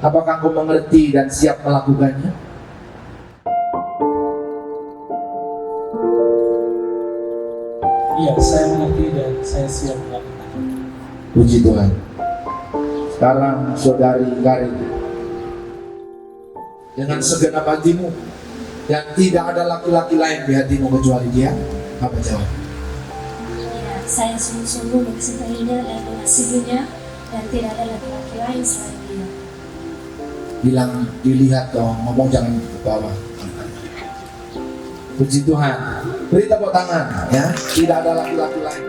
Apakah engkau mengerti dan siap melakukannya? Iya, saya mengerti dan saya siap melakukan. Puji Tuhan. Sekarang saudari Karin, dengan segenap hatimu, dan tidak ada laki-laki lain di hatimu kecuali dia, apa jawab? Ya, saya sungguh-sungguh mencintainya dan mengasihinya, dan tidak ada laki-laki lain selain dia. Bilang, dilihat dong, ngomong jangan ke bawah. Puji Tuhan. Beri tepuk tangan, ya. Tidak ada laki-laki lain.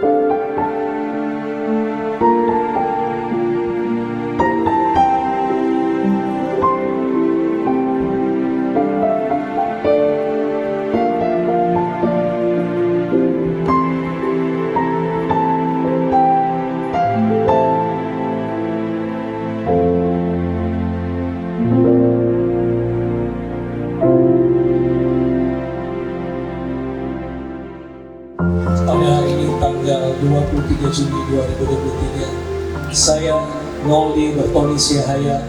Pada hari ini tanggal 23 Juni 2023, saya Noldi Bertoni Siahaya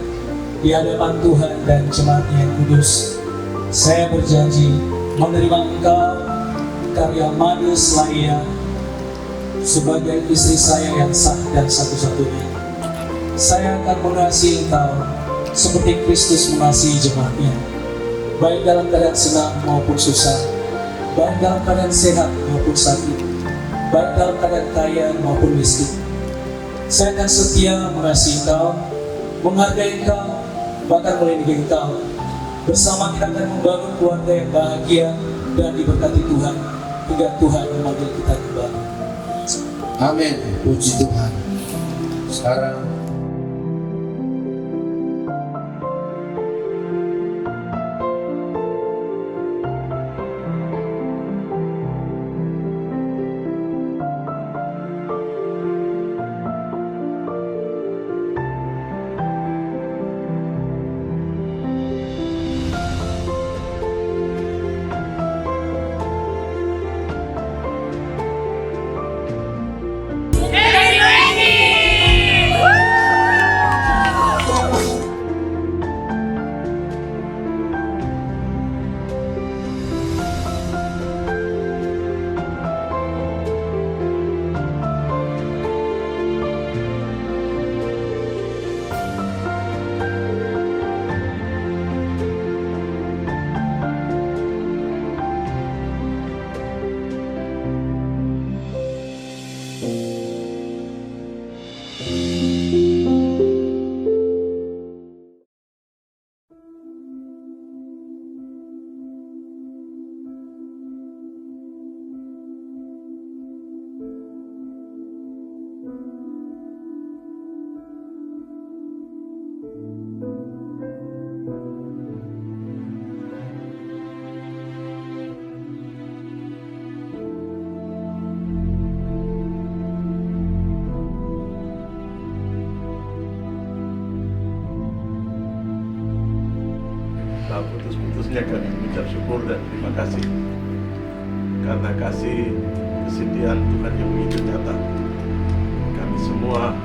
di hadapan Tuhan dan jemaatnya yang kudus, saya berjanji menerima engkau, Karya Manis Laia, sebagai istri saya yang sah dan satu-satunya. Saya akan mengasihi engkau seperti Kristus mengasihi jemaatnya, baik dalam keadaan senang maupun susah, baik dalam keadaan sehat maupun sakit, baik dalam keadaan kaya maupun miskin. Saya akan setia mengasihi engkau, menghargai engkau, bahkan melindungi engkau. Bersama kita akan membangun keluarga yang bahagia dan diberkati Tuhan, hingga Tuhan memanggil kita kembali. Amin. Puji Tuhan. Sekarang tak putus-putusnya kami mengucap syukur dan terima kasih karena kasih kesetiaan Tuhan yang begitu nyata. Kami semua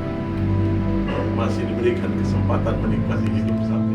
masih diberikan kesempatan menikmati hidup sampai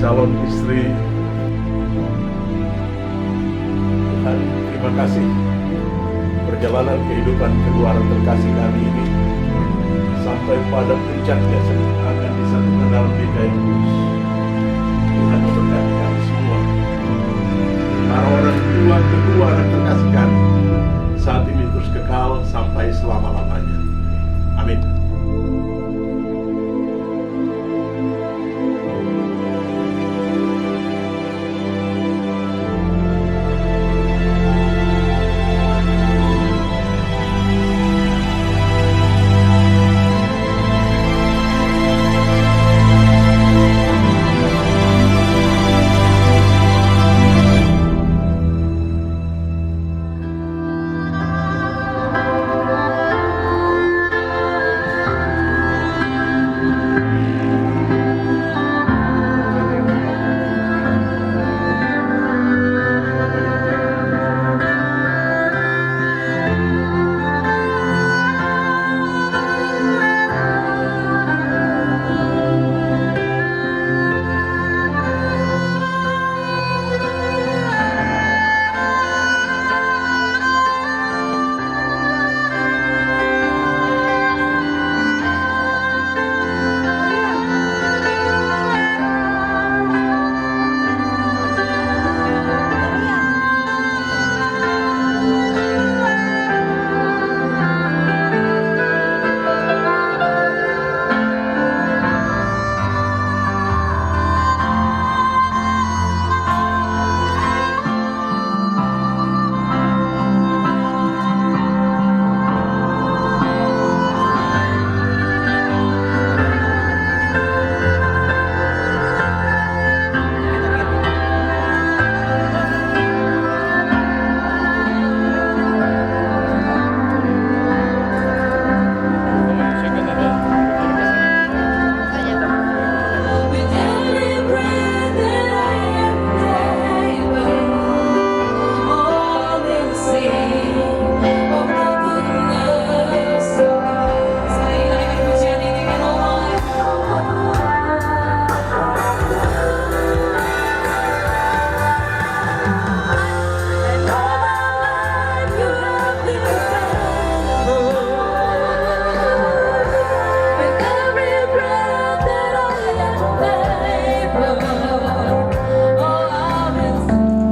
calon istri. Tuhan, terima kasih perjalanan kehidupan kedua orang terkasih kami ini sampai pada puncaknya akan disatukan dalam nikah yang kudus. Tuhan memberkati kami semua, para orang tua kedua orang terkasih kami, saat ini terus kekal sampai selama-lamanya. Amin.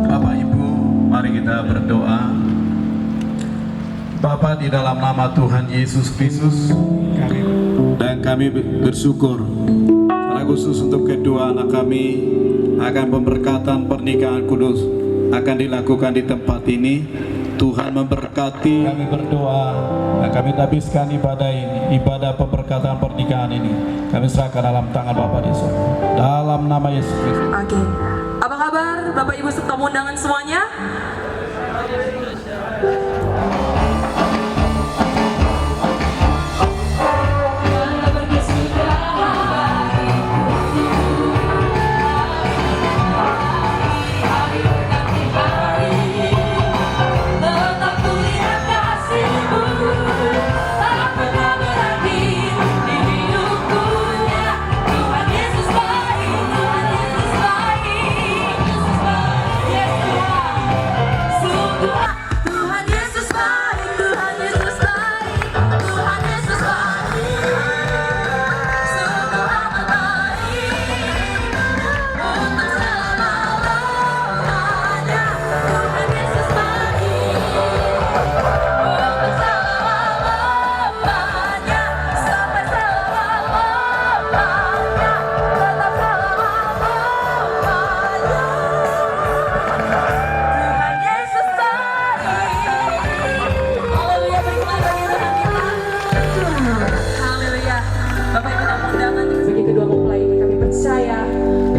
Bapak Ibu, mari kita berdoa. Bapa, di dalam nama Tuhan Yesus Kristus, kami bersyukur secara khusus untuk kedua anak kami akan pemberkatan pernikahan kudus akan dilakukan di tempat ini. Tuhan memberkati. Kami berdoa dan kami habiskan ibadah ini, ibadah pemberkatan pernikahan ini kami serahkan dalam tangan Bapa di surga, dalam nama Yesus Kristus. Oke, apa kabar Bapak Ibu serta undangan semuanya?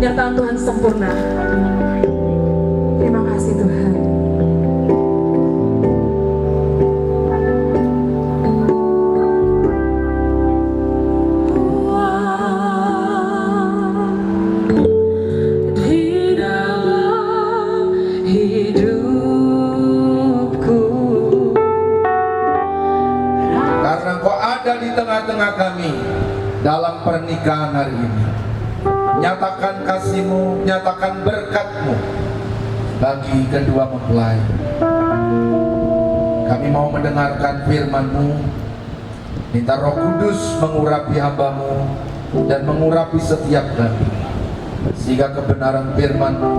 Penyertaan Tuhan sempurna. Terima kasih Tuhan. Di dalam hidupku, Karena Engkau ada di tengah-tengah kami dalam pernikahan hari ini. Nyatakan kasih-Mu, nyatakan berkat-Mu bagi kedua mempelai. Kami mau mendengarkan firman-Mu. Minta Roh Kudus mengurapi hamba-Mu dan mengurapi setiap kami, sehingga kebenaran firman-Mu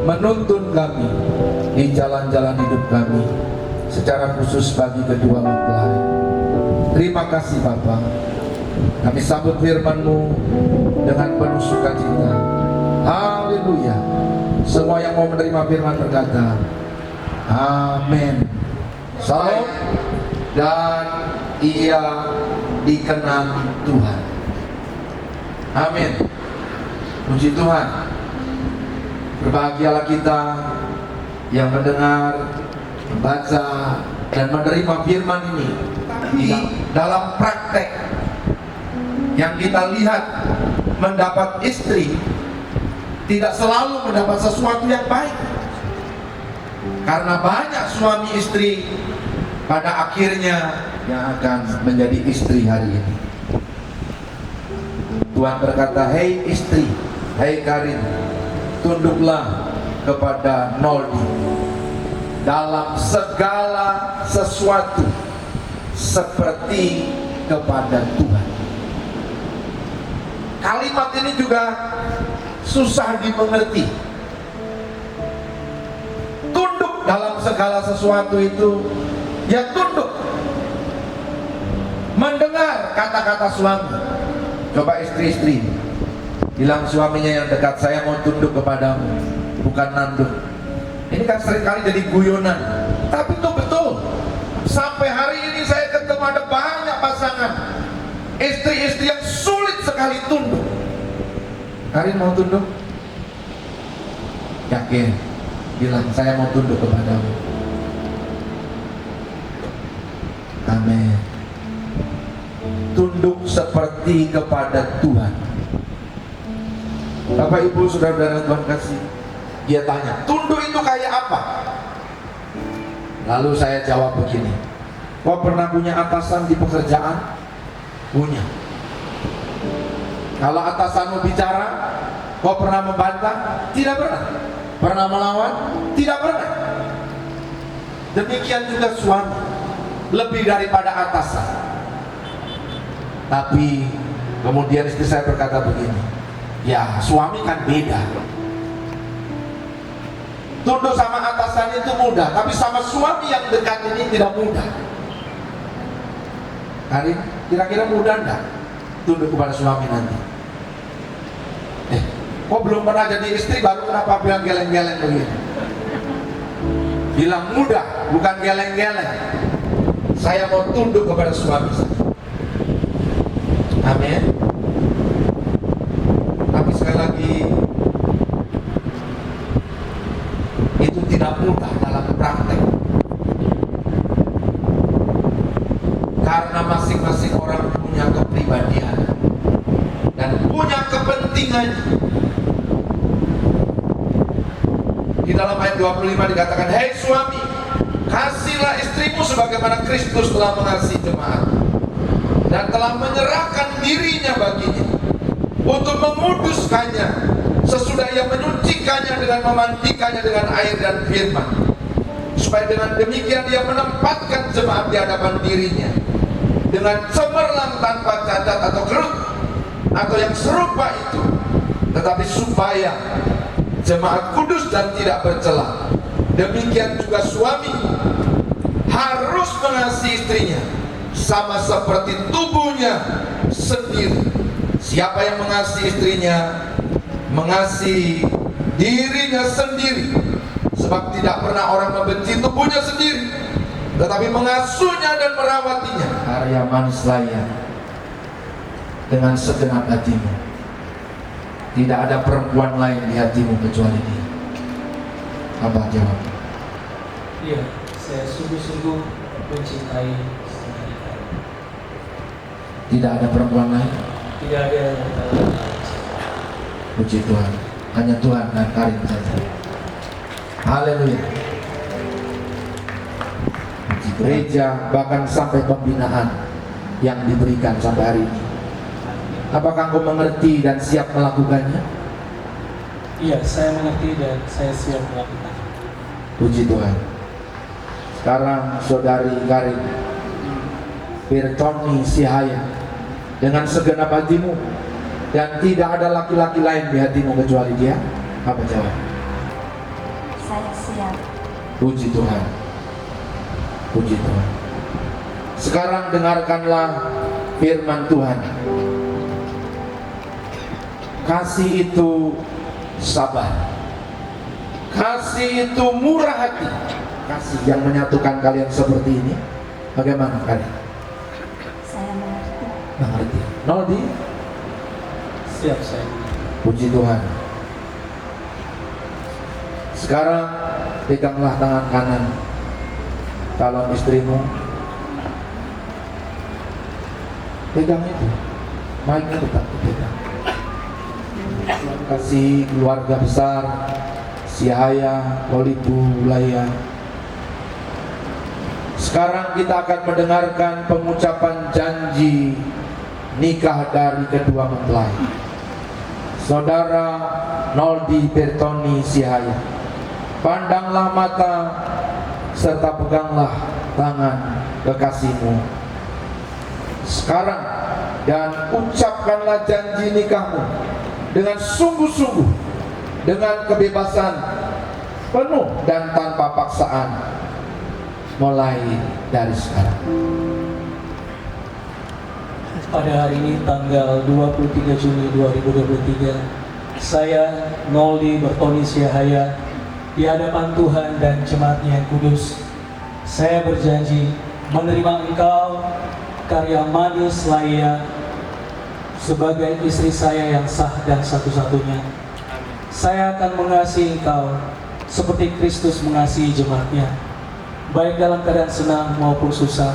menuntun kami di jalan-jalan hidup kami, secara khusus bagi kedua mempelai. Terima kasih Bapa. Kami sambut firman-Mu dengan penuh sukacita. Haleluya. Semua yang mau menerima firman berkata amin. Salam dan ia dikenal Tuhan. Amin. Puji Tuhan. Berbahagialah kita yang mendengar, membaca dan menerima firman ini di dalam praktek. Yang kita lihat, mendapat istri tidak selalu mendapat sesuatu yang baik, karena banyak suami istri pada akhirnya yang akan menjadi istri hari ini. Tuhan berkata, hei istri, hei Karin, tunduklah kepada Noldi dalam segala sesuatu seperti kepada Tuhan. Kalimat ini juga susah dimengerti. Tunduk dalam segala sesuatu itu, ya tunduk. Mendengar kata-kata suami. Coba istri-istri bilang suaminya yang dekat, saya mau tunduk kepadamu, bukan nanduk. Ini kan seringkali jadi guyonan, tapi itu betul. Sampai hari ini saya ketemu ada banyak pasangan istri-istri yang sulit sekali tunduk. Karin mau tunduk? Yakin? Bilang, saya mau tunduk kepadamu. Amin. Tunduk seperti kepada Tuhan. Bapak Ibu saudara-saudara Tuhan kasih, dia tanya, tunduk itu kayak apa? Lalu saya jawab begini, kau pernah punya atasan di pekerjaan? Punya. Kalau atasanmu bicara, kau pernah membantah? Tidak pernah. Pernah melawan? Tidak pernah. Demikian juga suami, lebih daripada atasan. Tapi kemudian istri saya berkata begini, Ya, suami kan beda. Tunduk sama atasan itu mudah, tapi sama suami yang dekat ini tidak mudah. Karin, kira-kira mudah enggak tunduk kepada suami nanti? Kok belum pernah jadi istri baru kenapa bilang geleng-geleng begini? Bilang mudah, bukan geleng-geleng. Saya mau tunduk kepada suami saya. Amin. Tapi sekali lagi, itu tidak mudah dalam praktek. Karena masing-masing orang punya kepribadian dan punya kepentingan. Di dalam ayat 25 dikatakan, "Hei suami, kasihlah istrimu sebagaimana Kristus telah mengasihi jemaat dan telah menyerahkan dirinya baginya untuk menguduskannya sesudah ia menyucikannya dengan memandikannya dengan air dan firman, supaya dengan demikian dia menempatkan jemaat di hadapan dirinya dengan cemerlang tanpa cacat atau kerut atau yang serupa itu, tetapi supaya jemaat kudus dan tidak bercela. Demikian juga suami harus mengasihi istrinya sama seperti tubuhnya sendiri. Siapa yang mengasihi istrinya mengasihi dirinya sendiri, sebab tidak pernah orang membenci tubuhnya sendiri, tetapi mengasuhnya dan merawatinya. Karya manis layan dengan segenap hatimu. Tidak ada perempuan lain di hatimu kecuali dia. Apa jawab? Iya, saya sungguh-sungguh mencintai istri. Tidak ada perempuan lain. Tidak ada yang lain. Puji Tuhan. Hanya Tuhan dan Karin saja. Haleluya. Gereja bahkan sampai pembinaan yang diberikan sampai hari ini. Apakah engkau mengerti dan siap melakukannya? Iya, saya mengerti dan saya siap melakukan. Puji Tuhan. Sekarang saudari Karin Bertoni Sihaya, dengan segenap hatimu dan tidak ada laki-laki lain di hatimu kecuali dia, apa jawab? Saya siap. Puji Tuhan. Puji Tuhan. Sekarang dengarkanlah firman Tuhan. Kasih itu sabar. Kasih itu murah hati. Kasih yang menyatukan kalian seperti ini. Bagaimana kalian? Saya mengerti. Mengerti. Noldi? Siap saya. Puji Tuhan. Sekarang peganglah tangan kanan calon istrimu. Pegang itu. Mic-nya tetap dipegang. Terima kasih keluarga besar Sihaya, Kolibu, Laya. Sekarang kita akan mendengarkan pengucapan janji nikah dari kedua mempelai. Saudara Noldi Bertoni Sihaya, pandanglah mata serta peganglah tangan kekasihmu sekarang dan ucapkanlah janji nikahmu dengan sungguh-sungguh, dengan kebebasan penuh dan tanpa paksaan, mulai dari sekarang. Pada hari ini tanggal 23 Juni 2023, saya Noldi Bertoni Sihaya di hadapan Tuhan dan jemaatnya yang kudus, saya berjanji menerima engkau, Karya Manis Laya, sebagai istri saya yang sah dan satu-satunya. Saya akan mengasihi engkau seperti Kristus mengasihi jemaatnya, baik dalam keadaan senang maupun susah,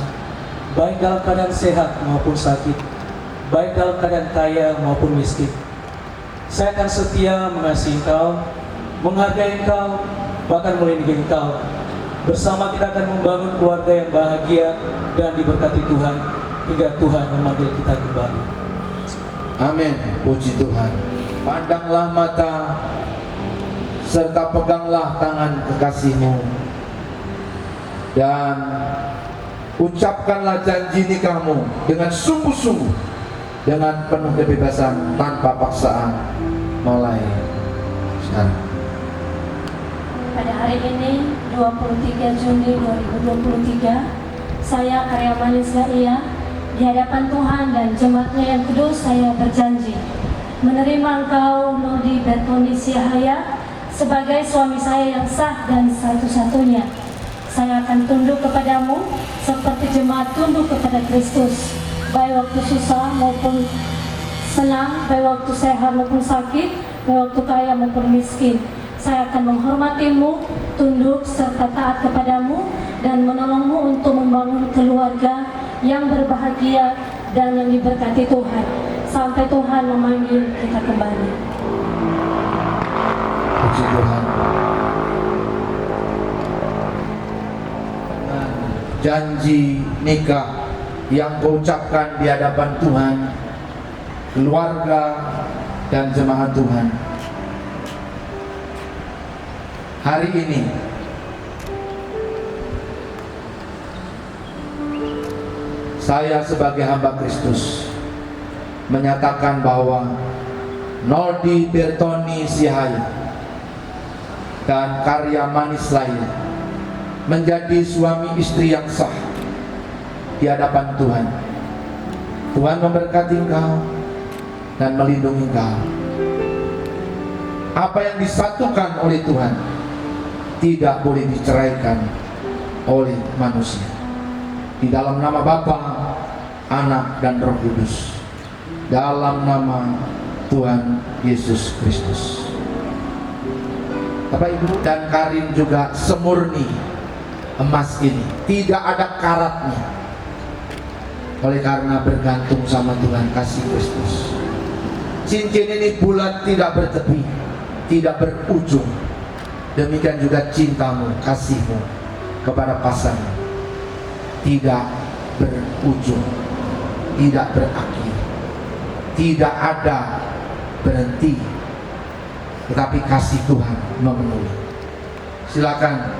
baik dalam keadaan sehat maupun sakit, baik dalam keadaan kaya maupun miskin. Saya akan setia mengasihi engkau, menghargai engkau, bahkan melindungi engkau. Bersama kita akan membangun keluarga yang bahagia dan diberkati Tuhan hingga Tuhan memanggil kita kembali. Amin. Puji Tuhan. Pandanglah mata serta peganglah tangan kekasihmu dan ucapkanlah janji nikahmu dengan sungguh-sungguh, dengan penuh kebebasan tanpa paksaan, mulai sekarang. Pada hari ini 23 Juni 2023, saya Karya Manis Laia di hadapan Tuhan dan jemaatnya yang kudus, saya berjanji menerima engkau, Nodi Bertoni Siahaya, sebagai suami saya yang sah dan satu-satunya. Saya akan tunduk kepadamu seperti jemaat tunduk kepada Kristus, baik waktu susah maupun senang, baik waktu sehat maupun sakit, baik waktu kaya maupun miskin. Saya akan menghormatimu, tunduk serta taat kepadamu, dan menolongmu untuk membangun keluarga yang berbahagia dan yang diberkati Tuhan, sampai Tuhan memanggil kita kembali. Puji Tuhan. Dan janji nikah yang kau ucapkan di hadapan Tuhan, keluarga dan jemaat Tuhan, hari ini saya sebagai hamba Kristus menyatakan bahwa Nodi Bertoni Siahaya dan Karya Manis Laia menjadi suami istri yang sah di hadapan Tuhan. Tuhan memberkati engkau dan melindungi engkau. Apa yang disatukan oleh Tuhan tidak boleh diceraikan oleh manusia. Di dalam nama Bapa, Anak dan Roh Kudus, dalam nama Tuhan Yesus Kristus. Bapak Ibu dan Karin juga semurni emas ini, tidak ada karatnya, oleh karena bergantung sama Tuhan kasih Kristus. Cincin ini bulat, tidak bertepi, tidak berujung. Demikian juga cintamu, kasihmu kepada pasangan tidak berujung, tidak berakhir, tidak ada berhenti, tetapi kasih Tuhan memenuhi. Silakan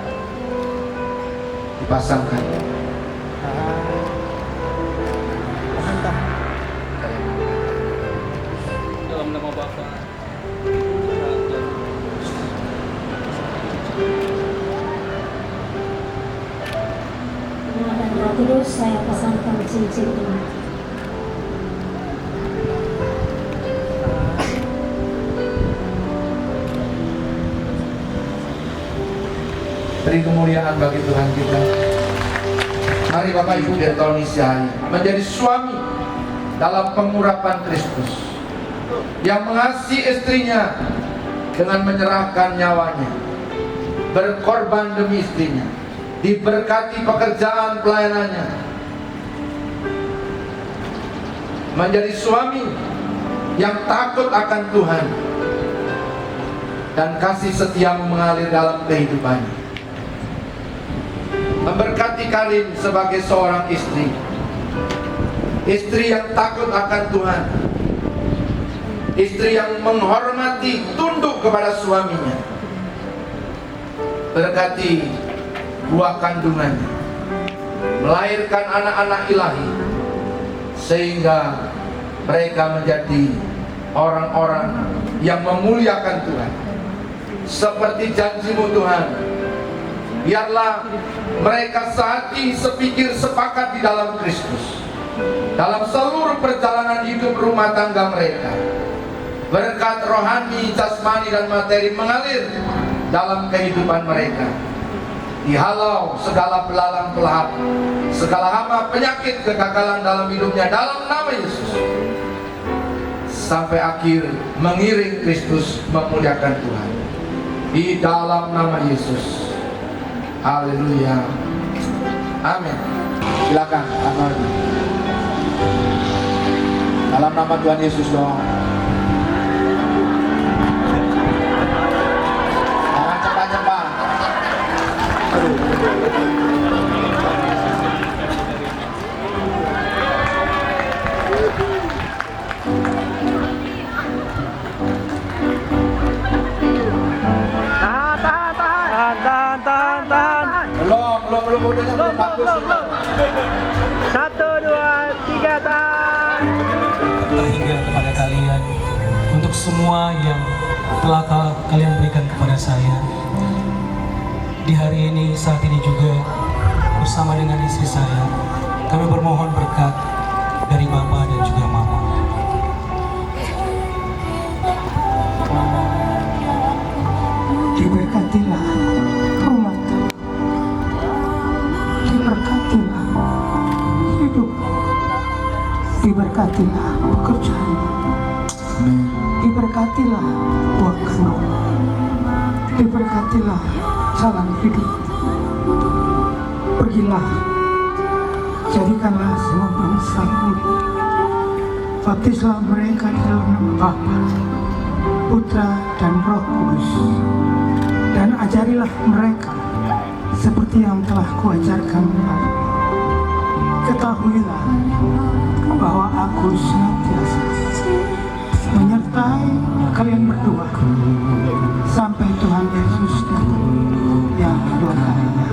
dipasangkan. Dalam nama Bapa, Anak dan Roh Kudus, saya pasangkan cincin ini. Beri kemuliaan bagi Tuhan kita. Mari Bapak Ibu Bertoni Siahaya menjadi suami dalam pengurapan Kristus, yang mengasihi istrinya dengan menyerahkan nyawanya, berkorban demi istrinya, diberkati pekerjaan pelayanannya, menjadi suami yang takut akan Tuhan dan kasih setia mengalir dalam kehidupannya. Memberkati Karin sebagai seorang istri, istri yang takut akan Tuhan, istri yang menghormati, tunduk kepada suaminya. Berkati buah kandungannya, melahirkan anak-anak ilahi, sehingga mereka menjadi orang-orang yang memuliakan Tuhan. Seperti janjimu Tuhan, biarlah mereka sehati, sepikir, sepakat di dalam Kristus, dalam seluruh perjalanan hidup rumah tangga mereka. Berkat rohani, jasmani dan materi mengalir dalam kehidupan mereka. Dihalau segala belalang pelahap, segala hama, penyakit, kegagalan dalam hidupnya, dalam nama Yesus, sampai akhir mengiring Kristus, memuliakan Tuhan, di dalam nama Yesus. Haleluya. Amin. Silakan anak. Dalam nama Tuhan Yesus doa. Jangan cepat-cepat. Belum udahnya belum bagus. 1, 2, 3, tahan. Terhingga kepada kalian untuk semua yang telah kalian berikan kepada saya. Di hari ini, saat ini juga bersama dengan istri saya, kami bermohon berkat dari Bapak dan juga Mama. Diberkatilah rumah tangga, diberkatilah hidup, diberkatilah pekerjaan, diberkatilah buah kandung, diberkatilah jalan hidup. Pergilah, jadikanlah semua bangsa murid, baptislah mereka di dalam nama Bapa, Putra dan Roh Kudus, dan ajarilah mereka seperti yang telah kuajarkan kepadamu. Ketahuilah bahwa aku senantiasa menyertai kalian berdua sampai Tuhan Yesus datang yang kedua kalinya.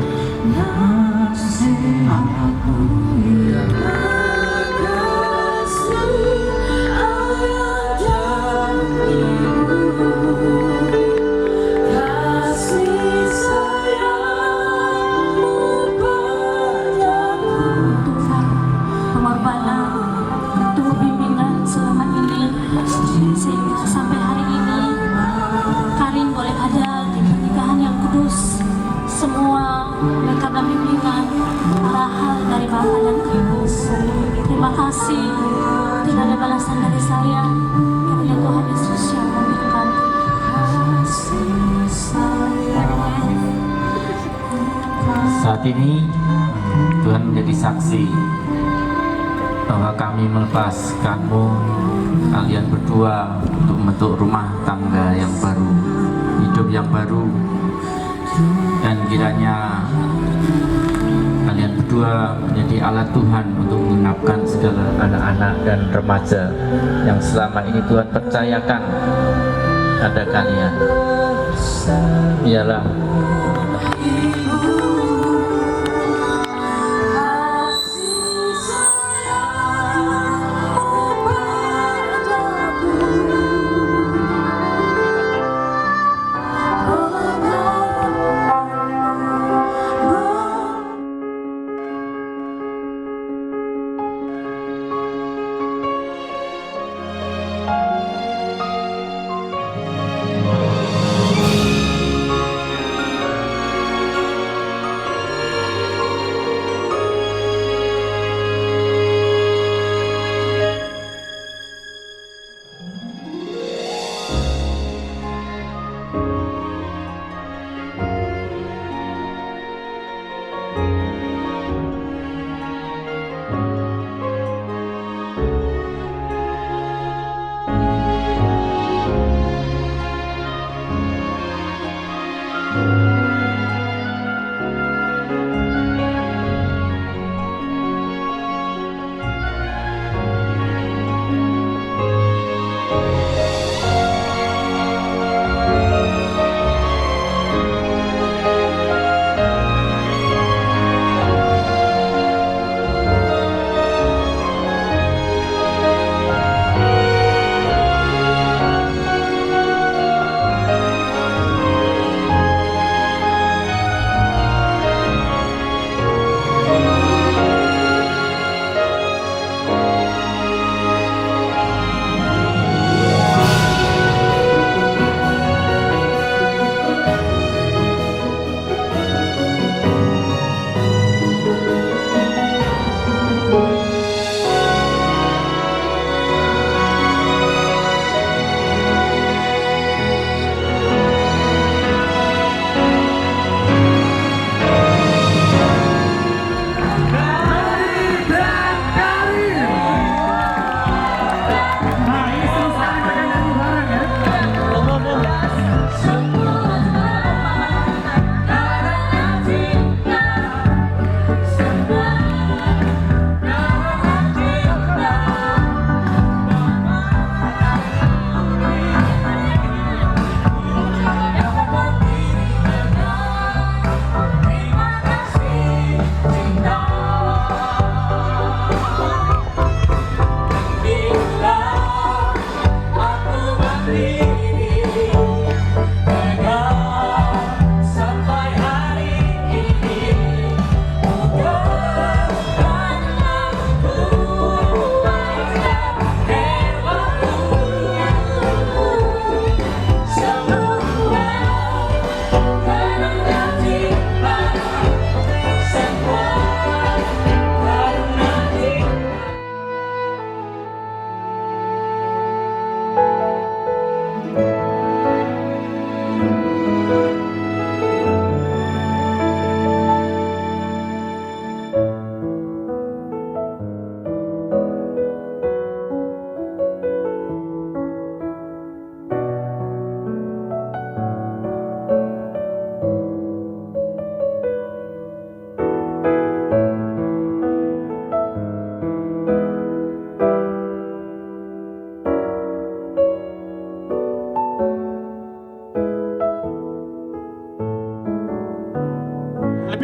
Pengorbanan, Tuhan bimbingan selama ini, sehingga sampai hari ini Karin boleh ada di pernikahan yang kudus. Semua karena bimbingan arahan dari Bapa dan Ibu. Terima kasih, tidak ada balasan dari saya, karena Tuhan Yesus yang memberkati. Saat ini Tuhan menjadi saksi bahwa kami melepaskanmu, kalian berdua, untuk membentuk rumah tangga yang baru, hidup yang baru, dan kiranya kalian berdua menjadi alat Tuhan untuk menggenapkan segala anak-anak dan remaja yang selama ini Tuhan percayakan pada kalian. Biarlah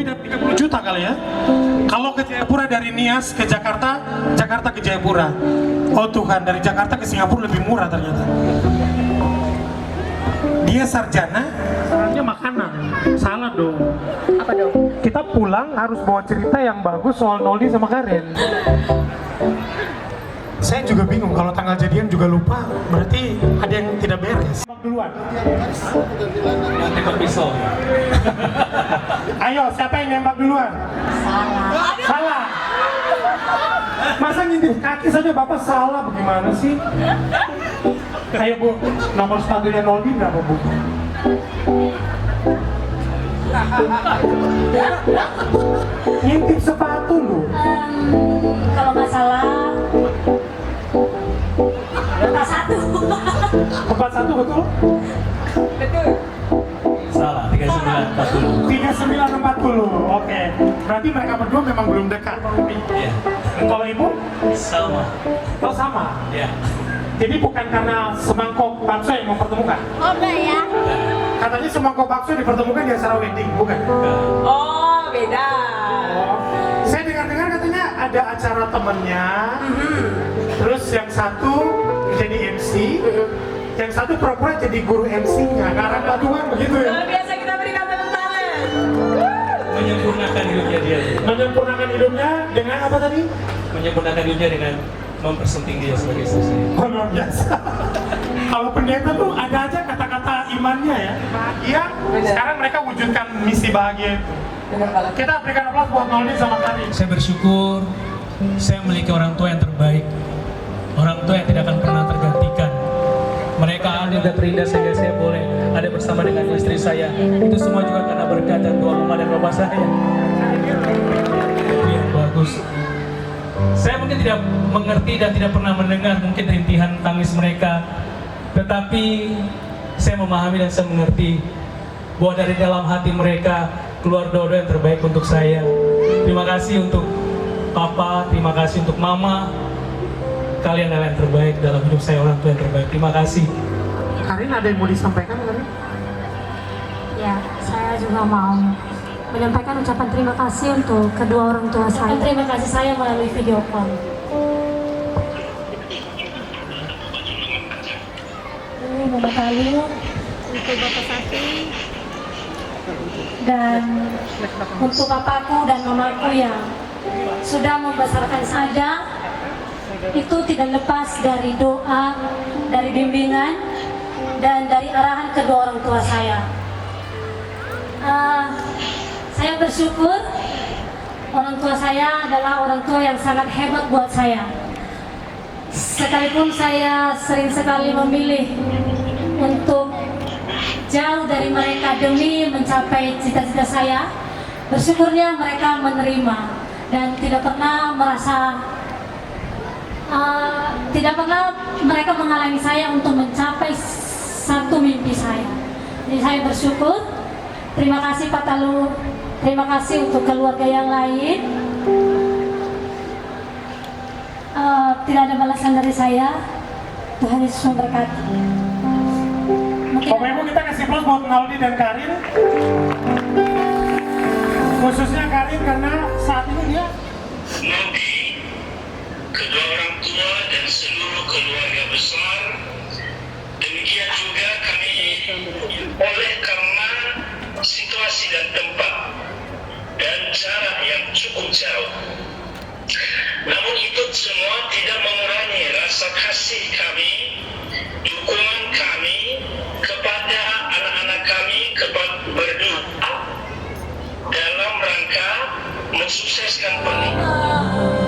lebih dari 30 juta kali ya. Kalau ke Jayapura dari Nias ke Jakarta, Jakarta ke Jayapura. Oh Tuhan, dari Jakarta ke Singapura lebih murah ternyata. Dia sarjana, sebenarnya makanan. Salah dong. Apa dong? Kita pulang harus bawa cerita yang bagus soal Noldi sama Karen. Saya juga bingung, kalau tanggal jadian juga lupa, berarti ada yang tidak beres. Duluan. Nembak pisau. Ayo, siapa yang nembak duluan? Salah. Salah. Masa ngintip kaki saja Bapak salah, bagaimana sih? Ayo Bu, nomor sepatunya Noldi berapa Bu? Ngintip sepatu lu. Kalau nggak salah 41 betul? Salah, 3940. 3940, oke. Berarti mereka berdua memang belum dekat. Iya. Kalau Ibu? Sama. Oh sama? Ya. Jadi bukan karena semangkok bakso yang mempertemukan? oh enggak ya. Katanya semangkok bakso dipertemukan di acara wedding, bukan? Oh, beda. Oh. Saya dengar-dengar katanya ada acara temennya, terus yang satu jadi MC, yang satu pura-pura jadi guru MC-nya, ngarang patungan begitu ya? Luar biasa, kita berikan tepuk tangan. Menyempurnakan hidupnya dia. Menyempurnakan hidupnya dengan apa tadi? Menyempurnakan hidupnya dengan mempersunting dia sebagai istri saya. Oh, luar biasa. Kalau pendeta tuh ada aja kata-kata imannya ya. Bahagia, sekarang mereka wujudkan misi bahagia itu. Kita berikan aplaus buat Noldi sama Karin. Saya bersyukur saya memiliki orang tua yang terbaik, orang tua yang tidak akan pernah tergantikan. Mereka ada dan terindah sehingga saya boleh ada bersama dengan istri saya. Itu semua juga karena berkat dan doa mama dan bapak saya. Itu yang bagus. Saya mungkin tidak mengerti dan tidak pernah mendengar mungkin rintihan tangis mereka, tetapi saya memahami dan saya mengerti bahwa dari dalam hati mereka keluar doa-doa yang terbaik untuk saya. Terima kasih untuk Papa, terima kasih untuk Mama. Kalian adalah yang terbaik dalam hidup saya, orang tua yang terbaik. Terima kasih. Karin ada yang mau disampaikan Karin? Ya, saya juga mau menyampaikan ucapan terima kasih untuk kedua orang tua saya. Terima kasih saya melalui video call. Ini Mama Talu, untuk Bapak Sati, dan untuk papaku dan mamaku yang sudah membesarkan saya. Itu tidak lepas dari doa, dari bimbingan, dan dari arahan kedua orang tua saya. Saya bersyukur orang tua saya adalah orang tua yang sangat hebat buat saya. Sekalipun saya sering sekali memilih untuk jauh dari mereka demi mencapai cita-cita saya, bersyukurnya mereka menerima dan tidak pernah merasa tidak pernah mereka menghalangi saya untuk mencapai satu mimpi saya. Jadi saya bersyukur. Terima kasih Pak Talu. Terima kasih untuk keluarga yang lain. Tidak ada balasan dari saya. Tuhan Yesus memberkati. Bapak Ibu, kita kasih plus buat Noldi dan Karin. Khususnya Karin karena saat ini dia Noldi, kedua orang tua dan seluruh keluarga besar. Demikian juga kami, oleh karena situasi dan tempat dan jarak yang cukup jauh. Namun itu semua tidak mengurangi rasa kasih kami, dukungan kami kepada anak-anak kami berdua dalam rangka mensukseskan pernikahan.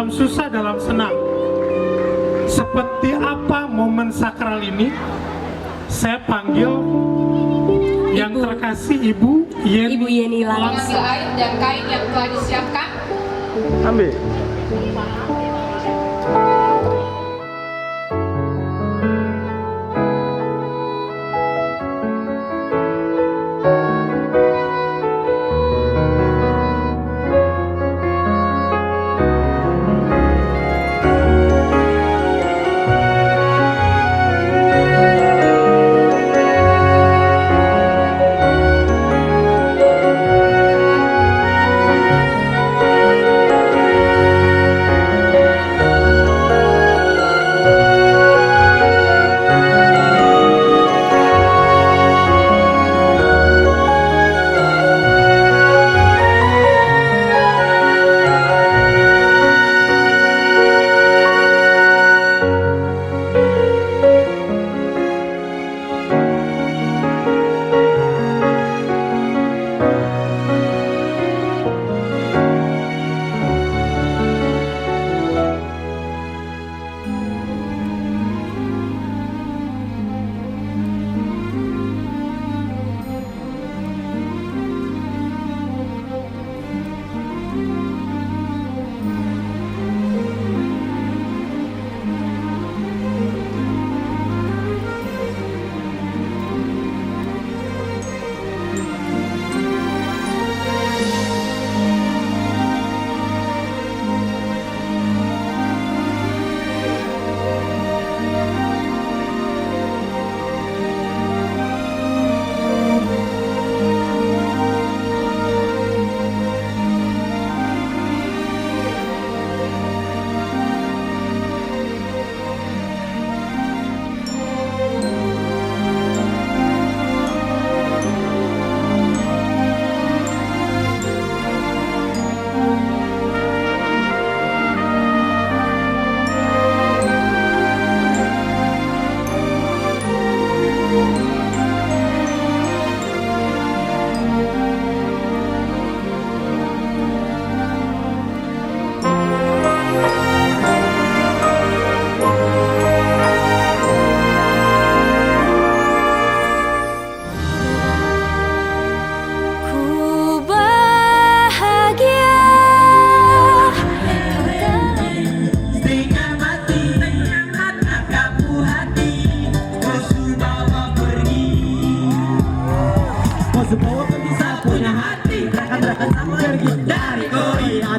dalam susah, dalam senang. Seperti apa momen sakral ini? Saya panggil yang terkasih Ibu Yeni Laras. Mengambil air dan kain yang telah disiapkan. Ambil.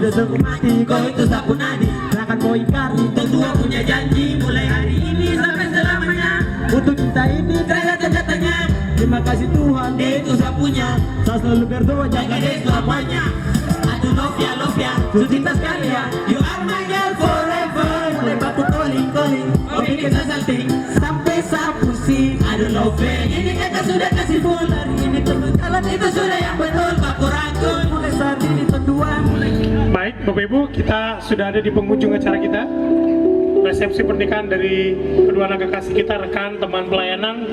Sebelum mati kau itu sapu nadi, silakan kau ingkari. Tentua punya janji mulai hari ini sampai selamanya. Untuk kita ini terlihat tanda-tanya. Terima kasih Tuhan, dia itu sapunya. Saya selalu berdoa jaga dia selamanya. Aduh Novia, sucinta sekali ya. You are my girl forever. Mulai batu calling, kau bikin saya salting sampai sapu sing. Aduh Novia, ini kakak sudah kasih full. Hari ini jalan itu sudah yang betul. Baku rangkul mulai saat ini tentuan. Baik, Bapak Ibu, kita sudah ada di penghujung acara kita. Resepsi pernikahan dari kedua anak kekasih kita, rekan, teman pelayanan,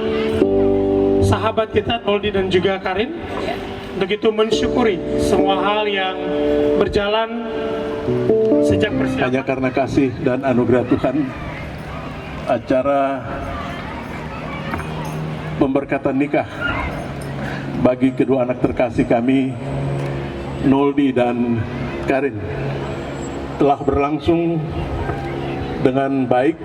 sahabat kita, Noldi dan juga Karin. Untuk itu mensyukuri semua hal yang berjalan sejak persiapan. Hanya karena kasih dan anugerah Tuhan, acara pemberkatan nikah bagi kedua anak terkasih kami, Noldi dan Karin, telah berlangsung dengan baik.